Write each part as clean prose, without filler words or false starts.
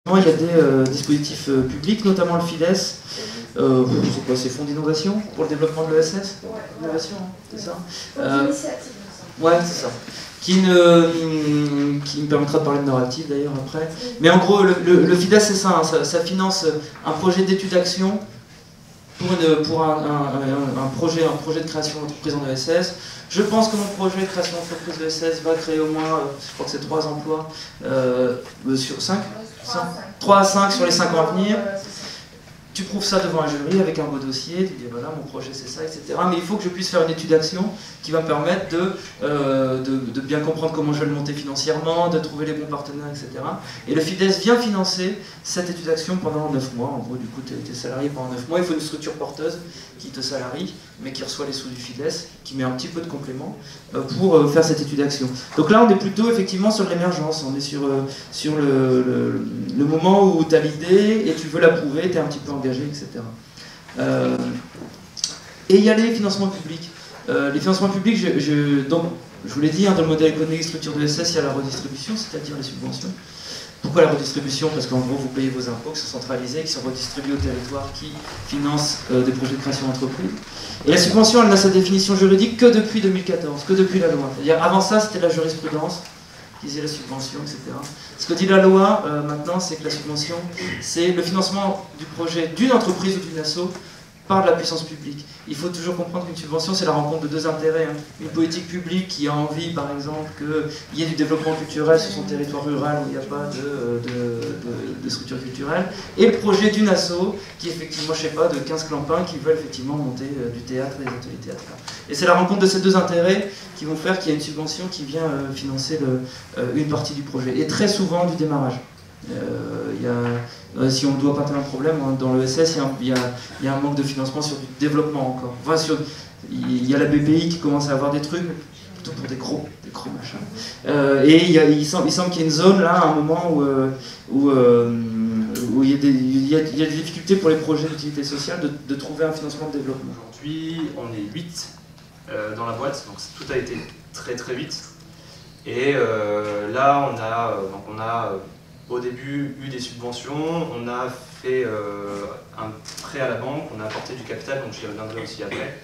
Il y a des dispositifs publics, notamment le FIDES. C'est quoi, c'est fonds d'innovation pour le développement de l'ESS? Innovation, hein, c'est ça. Ouais, c'est ça. Qui me permettra de parler de Neuractive d'ailleurs après. Mais en gros, le FIDES, c'est ça, hein, ça finance un projet d'étude d'action pour un projet de création d'entreprise en ESS. Je pense que mon projet de création d'entreprise ESS va créer au moins, je crois que c'est 3 emplois sur 5 3 à 5 sur les 5 ans à venir. Tu prouves ça devant un jury avec un beau dossier, tu dis voilà mon projet c'est ça, etc. Mais il faut que je puisse faire une étude d'action qui va me permettre de bien comprendre comment je vais le monter financièrement, de trouver les bons partenaires, etc. Et le FIDES vient financer cette étude d'action pendant 9 mois. En gros, du coup, tu es salarié pendant 9 mois. Il faut une structure porteuse qui te salarie, mais qui reçoit les sous du FIDES, qui met un petit peu de complément pour faire cette étude d'action. Donc là, on est plutôt effectivement sur l'émergence. On est sur le moment où tu as l'idée et tu veux la prouver, tu es un petit peu engagé, etc. Et il y a les financements publics. Les financements publics, donc, je vous l'ai dit, hein, dans le modèle économique structure de l'ESS, il y a la redistribution, c'est-à-dire les subventions. Pourquoi la redistribution? Parce qu'en gros, vous payez vos impôts qui sont centralisés, qui sont redistribués aux territoires qui financent des projets de création d'entreprise. Et la subvention, elle n'a sa définition juridique que depuis 2014, que depuis la loi. C'est-à-dire, avant ça, c'était la jurisprudence qui disait la subvention, etc. Ce que dit la loi, maintenant, c'est que la subvention, c'est le financement du projet d'une entreprise ou d'une asso par de la puissance publique. Il faut toujours comprendre qu'une subvention, c'est la rencontre de deux intérêts. Hein. Une politique publique qui a envie, par exemple, qu'il y ait du développement culturel sur son territoire rural où il n'y a pas de structure culturelle, et le projet d'une asso qui, effectivement, je sais pas, de 15 clampins qui veulent effectivement monter du théâtre et des ateliers théâtraux. Et c'est la rencontre de ces deux intérêts qui vont faire qu'il y a une subvention qui vient financer une partie du projet. Et très souvent du démarrage. Si on doit pas avoir un problème, hein, dans l'ESS, il y a un manque de financement sur du développement encore. Enfin, il y a la BPI qui commence à avoir des trucs, mais plutôt pour des gros machins. Et il semble qu'il y ait une zone là, à un moment où il y a des difficultés pour les projets d'utilité sociale de trouver un financement de développement. Aujourd'hui, on est 8 dans la boîte, donc tout a été très très vite. Et là, on a au début eu des subventions, on a fait un prêt à la banque, on a apporté du capital, donc j'y reviendrai aussi après.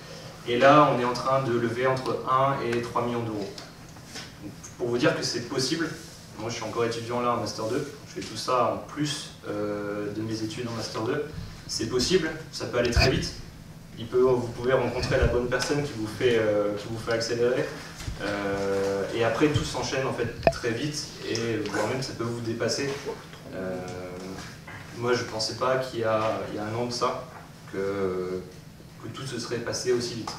Et là, on est en train de lever entre 1 et 3 millions d'euros. Pour vous dire que c'est possible, moi je suis encore étudiant là en Master 2, je fais tout ça en plus de mes études en Master 2. C'est possible, ça peut aller très vite. Vous pouvez rencontrer la bonne personne qui vous fait accélérer. Et après tout s'enchaîne en fait très vite et voire même ça peut vous dépasser. Moi je pensais pas qu'il y a un an de ça que tout se serait passé aussi vite.